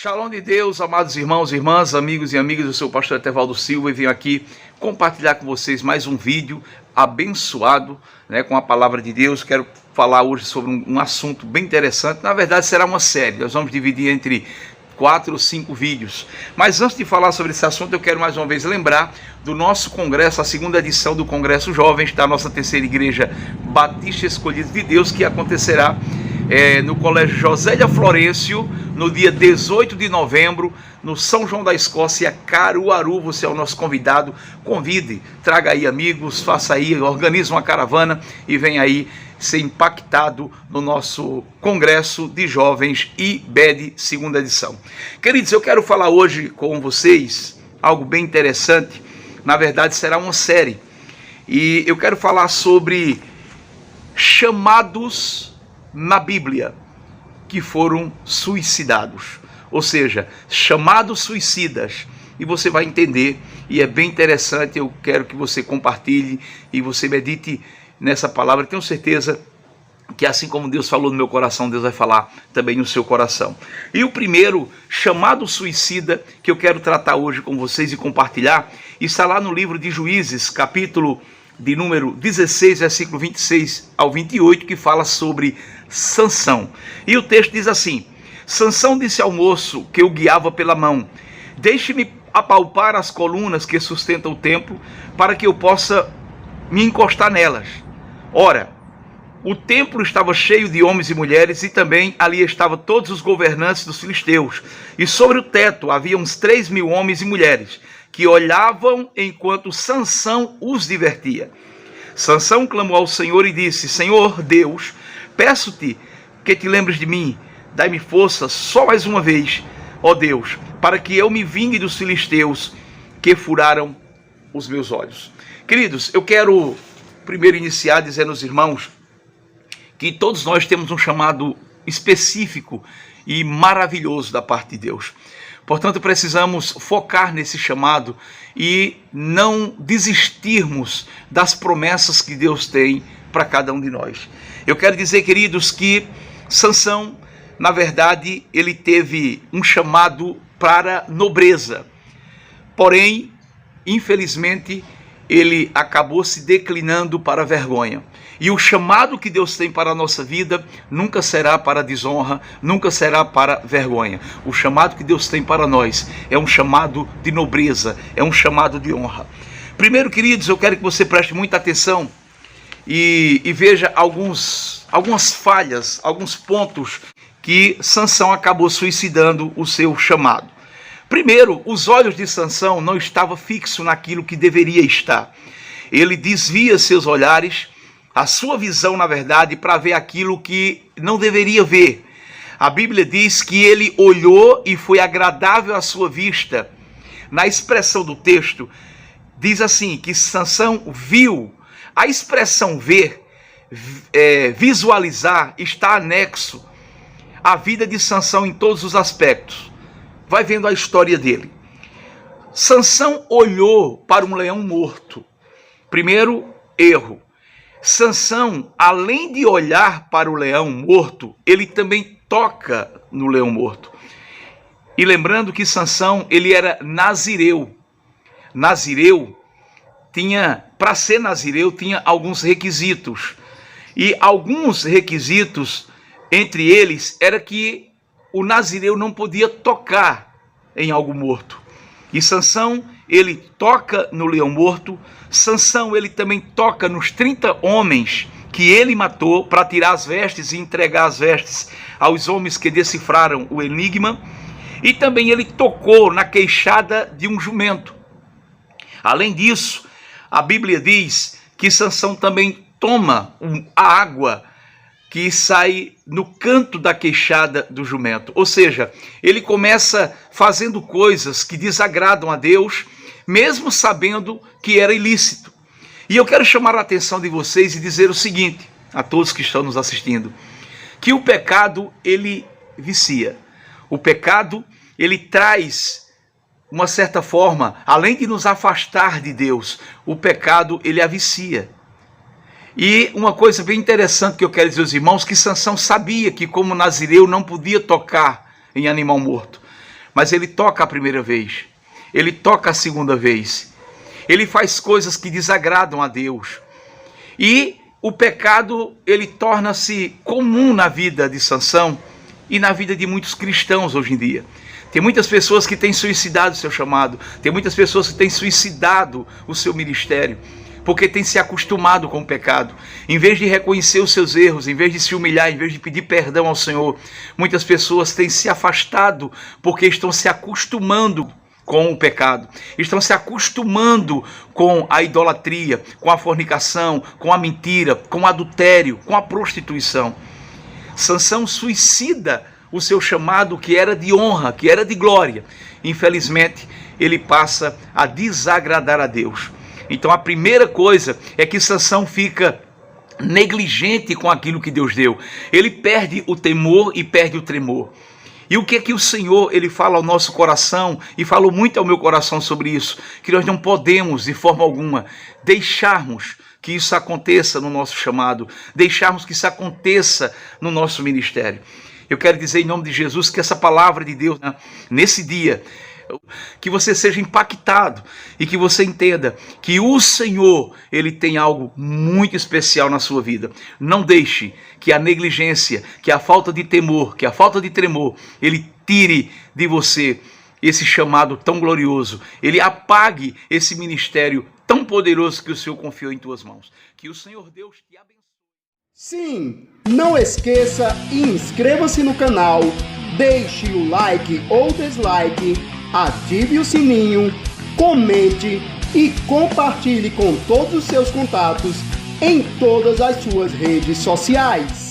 Shalom de Deus, amados irmãos, irmãs, amigos e amigas, eu sou o pastor Etevaldo Silva e venho aqui compartilhar com vocês mais um vídeo abençoado, com a palavra de Deus. Quero falar hoje sobre um assunto bem interessante. Na verdade será uma série, nós vamos dividir entre 4 ou 5 vídeos. Mas antes de falar sobre esse assunto, eu quero mais uma vez lembrar do nosso congresso, a segunda edição do Congresso Jovens da nossa terceira igreja Batista Escolhidos de Deus, que acontecerá no Colégio Josélia Florencio, no dia 18 de novembro, no São João da Escócia, Caruaru. Você é o nosso convidado. Convide, traga aí amigos, faça aí, organize uma caravana e venha aí ser impactado no nosso Congresso de Jovens IBED, segunda edição. Queridos, eu quero falar hoje com vocês algo bem interessante. Na verdade será uma série, e eu quero falar sobre chamados na Bíblia que foram suicidados, ou seja, chamados suicidas, e você vai entender, e é bem interessante. Eu quero que você compartilhe e você medite nessa palavra. Tenho certeza que assim como Deus falou no meu coração, Deus vai falar também no seu coração. E o primeiro chamado suicida que eu quero tratar hoje com vocês e compartilhar está lá no livro de Juízes, capítulo de número 16, versículo 26 ao 28, que fala sobre Sansão. E o texto diz assim: Sansão disse ao moço que o guiava pela mão: deixe-me apalpar as colunas que sustentam o templo, para que eu possa me encostar nelas. Ora, o templo estava cheio de homens e mulheres, e também ali estavam todos os governantes dos filisteus. E sobre o teto havia uns 3.000 homens e mulheres, que olhavam enquanto Sansão os divertia. Sansão clamou ao Senhor e disse: Senhor Deus, peço-te que te lembres de mim, dai-me força só mais uma vez, ó Deus, para que eu me vingue dos filisteus que furaram os meus olhos. Queridos, eu quero primeiro iniciar dizendo aos irmãos que todos nós temos um chamado específico e maravilhoso da parte de Deus. Portanto, precisamos focar nesse chamado e não desistirmos das promessas que Deus tem para cada um de nós. Eu quero dizer, queridos, que Sansão, na verdade, ele teve um chamado para nobreza. Porém, infelizmente, ele acabou se declinando para a vergonha. E o chamado que Deus tem para a nossa vida nunca será para desonra, nunca será para vergonha. O chamado que Deus tem para nós é um chamado de nobreza, é um chamado de honra. Primeiro, queridos, eu quero que você preste muita atenção e veja algumas falhas, alguns pontos que Sansão acabou suicidando o seu chamado. Primeiro, os olhos de Sansão não estavam fixos naquilo que deveria estar. Ele desvia seus olhares, a sua visão, na verdade, para ver aquilo que não deveria ver. A Bíblia diz que ele olhou e foi agradável à sua vista. Na expressão do texto, diz assim, que Sansão viu. A expressão ver, visualizar, está anexo à vida de Sansão em todos os aspectos. Vai vendo a história dele. Sansão olhou para um leão morto. Primeiro erro. Sansão, além de olhar para o leão morto, ele também toca no leão morto. E lembrando que Sansão, ele era nazireu. Nazireu para ser nazireu, tinha alguns requisitos. E alguns requisitos, entre eles, era que o nazireu não podia tocar em algo morto. E Sansão, ele toca no leão morto. Sansão, ele também toca nos 30 homens que ele matou para tirar as vestes e entregar as vestes aos homens que decifraram o enigma. E também ele tocou na queixada de um jumento. Além disso, a Bíblia diz que Sansão também toma a água que sai no canto da queixada do jumento. Ou seja, ele começa fazendo coisas que desagradam a Deus, mesmo sabendo que era ilícito. E eu quero chamar a atenção de vocês e dizer o seguinte, a todos que estão nos assistindo, que o pecado, ele vicia. O pecado, ele traz, uma certa forma, além de nos afastar de Deus, o pecado, ele a vicia. E uma coisa bem interessante que eu quero dizer aos irmãos, que Sansão sabia que como nazireu não podia tocar em animal morto. mas ele toca a primeira vez, ele toca a segunda vez, ele faz coisas que desagradam a Deus. E o pecado, ele torna-se comum na vida de Sansão e na vida de muitos cristãos hoje em dia. Tem muitas pessoas que têm suicidado o seu chamado, tem muitas pessoas que têm suicidado o seu ministério, porque têm se acostumado com o pecado. Em vez de reconhecer os seus erros, em vez de se humilhar, em vez de pedir perdão ao Senhor, muitas pessoas têm se afastado porque estão se acostumando com o pecado, estão se acostumando com a idolatria, com a fornicação, com a mentira, com o adultério, com a prostituição. Sansão suicida o seu chamado, que era de honra, que era de glória. Infelizmente, ele passa a desagradar a Deus. Então a primeira coisa é que Sansão fica negligente com aquilo que Deus deu. Ele perde o temor e perde o tremor. E o que é que o Senhor, ele fala ao nosso coração, e falou muito ao meu coração sobre isso, que nós não podemos, de forma alguma, deixarmos que isso aconteça no nosso chamado, deixarmos que isso aconteça no nosso ministério. Eu quero dizer em nome de Jesus que essa palavra de Deus, nesse dia, que você seja impactado e que você entenda que o Senhor, ele tem algo muito especial na sua vida. Não deixe que a negligência, que a falta de temor, que a falta de tremor, ele tire de você esse chamado tão glorioso. Ele apague esse ministério tão poderoso que o Senhor confiou em tuas mãos. Que o Senhor Deus te abençoe. Sim, não esqueça e inscreva-se no canal, deixe o like ou dislike, ative o sininho, comente e compartilhe com todos os seus contatos em todas as suas redes sociais.